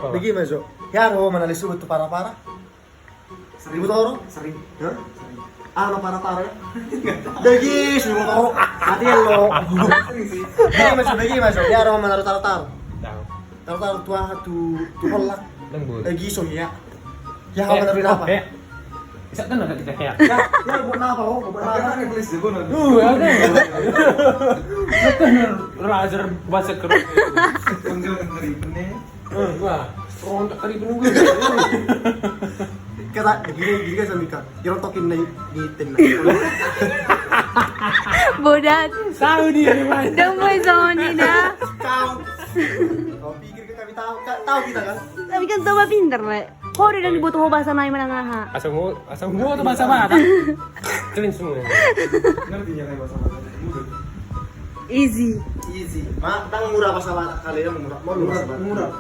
Bagi masuk. Ya ro mana disebut tuh para-para. Seribu toro? Sering. Hah? Ah, para-para ya. Bagi seribu toro. Mati lo. Bagi masuk. Ya ro mana tar-tar. Tahu. Tar-tar tu holak. Lembut. Bagi so ya. Ya kamu menaruh apa? Bisa kan enggak kita kayak. Ya buat apa ho? Buat apa? Kan tulis deh bono. Ada. Betul laser bahasa kerut. Tunggu dari bener. Wah, rontok kali penunggu. Kata gini kan sama Mika. Dirontokin na di tim na. Bodat. Tahu dia di mana. Damay zone na. Kau. Kau pikir ke kami tahu? Tahu kita kan? Tapi kan tuh pinter, Rek. Kok udah dibutuh mo bahasa na manangaha. Asam gua tuh bahasa mata. Kalian semua. Ngerti ya kayak bahasa bahasa mudah. Easy. Easy. Mak, tang murah pas sama kalian murah. Mau murah. Murah.